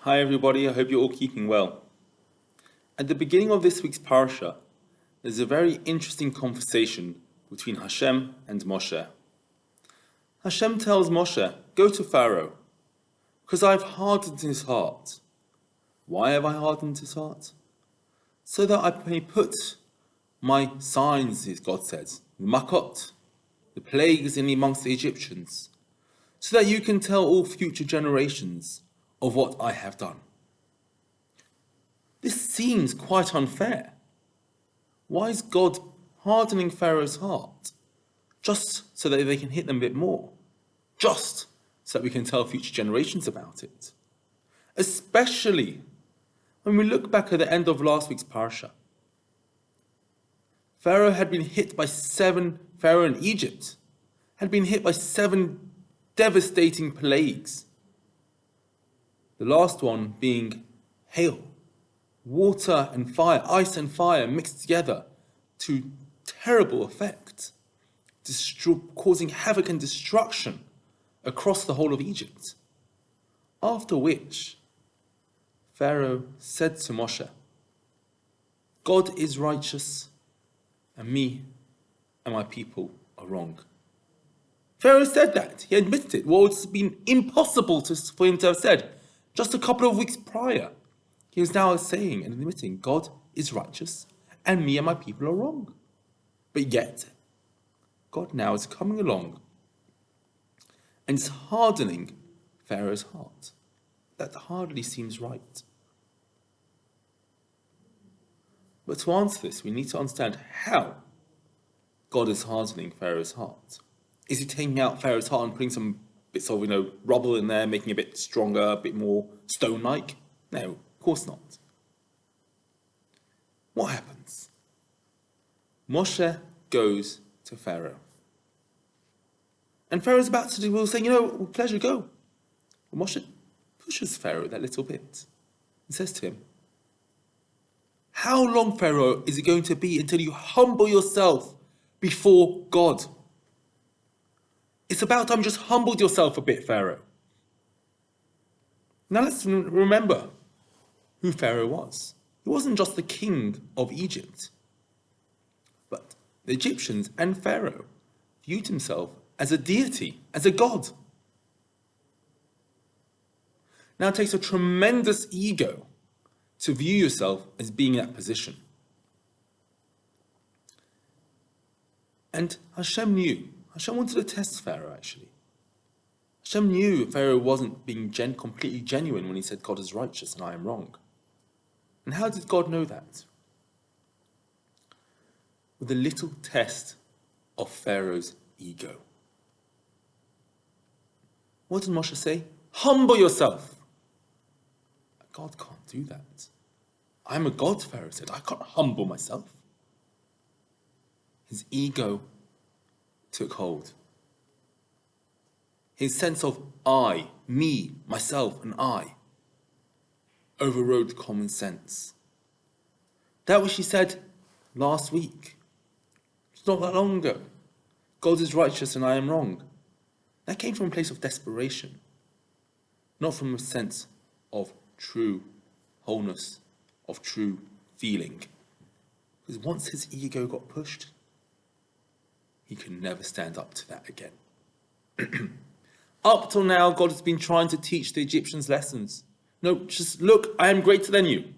Hi everybody, I hope you're all keeping well. At the beginning of this week's parasha, there's a very interesting conversation between Hashem and Moshe. Hashem tells Moshe, go to Pharaoh, because I've hardened his heart. Why have I hardened his heart? So that I may put my signs, as God says, the Makkot, the plagues in amongst the Egyptians, so that you can tell all future generations of what I have done. This seems quite unfair. Why is God hardening Pharaoh's heart? Just so that they can hit them a bit more. Just so that we can tell future generations about it. Especially when we look back at the end of last week's parasha. Pharaoh in Egypt had been hit by 7 devastating plagues. The last one being hail, water and fire, ice and fire mixed together to terrible effect, causing havoc and destruction across the whole of Egypt. After which, Pharaoh said to Moshe, God is righteous, and me and my people are wrong. Pharaoh said that. He admitted it. What would have been impossible for him to have said just a couple of weeks prior. He is now saying and admitting God is righteous and me and my people are wrong. But yet, God now is coming along and is hardening Pharaoh's heart. That hardly seems right. But to answer this, we need to understand how God is hardening Pharaoh's heart. Is he taking out Pharaoh's heart and putting some bits of, rubble in there, making it a bit stronger, a bit more stone-like? No, of course not. What happens? Moshe goes to Pharaoh. And Pharaoh's about to do, saying, pleasure, go. But Moshe pushes Pharaoh that little bit and says to him, how long, Pharaoh, is it going to be until you humble yourself before God? It's about time you just humbled yourself a bit, Pharaoh. Now let's remember who Pharaoh was. He wasn't just the king of Egypt, but the Egyptians and Pharaoh viewed himself as a deity, as a god. Now it takes a tremendous ego to view yourself as being in that position. And Hashem knew. Hashem wanted to test Pharaoh, actually. Hashem knew Pharaoh wasn't being completely genuine when he said God is righteous and I am wrong. And how did God know that? With a little test of Pharaoh's ego. What did Moshe say? Humble yourself. God can't do that. I'm a god, Pharaoh said. I can't humble myself. His ego took hold. His sense of I, me, myself, and I overrode common sense. That which he said last week, it's not that long ago. God is righteous and I am wrong. That came from a place of desperation, not from a sense of true wholeness, of true feeling. Because once his ego got pushed, he can never stand up to that again. Up till now, God has been trying to teach the Egyptians lessons. No, just look, I am greater than you.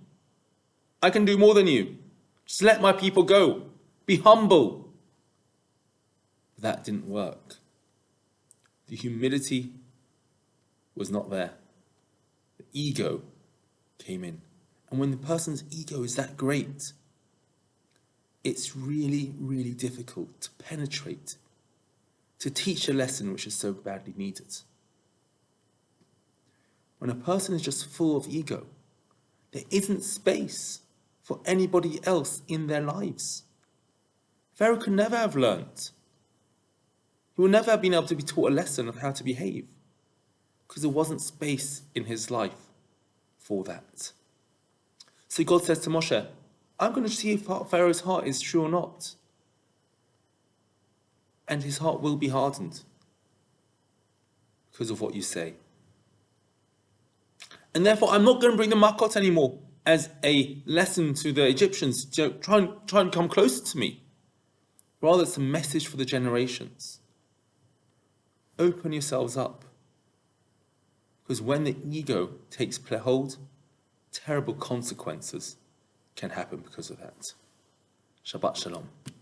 I can do more than you. Just let my people go. Be humble. That didn't work. The humility was not there. The ego came in. And when the person's ego is that great, it's really, really difficult to penetrate, to teach a lesson which is so badly needed. When a person is just full of ego, there isn't space for anybody else in their lives. Pharaoh could never have learned. He would never have been able to be taught a lesson of how to behave, because there wasn't space in his life for that. So God says to Moshe, I'm going to see if Pharaoh's heart is true or not. And his heart will be hardened because of what you say. And therefore, I'm not going to bring the Makkot anymore as a lesson to the Egyptians. Try and come closer to me. Rather, it's a message for the generations. Open yourselves up. Because when the ego takes hold, terrible consequences can happen because of that. Shabbat Shalom.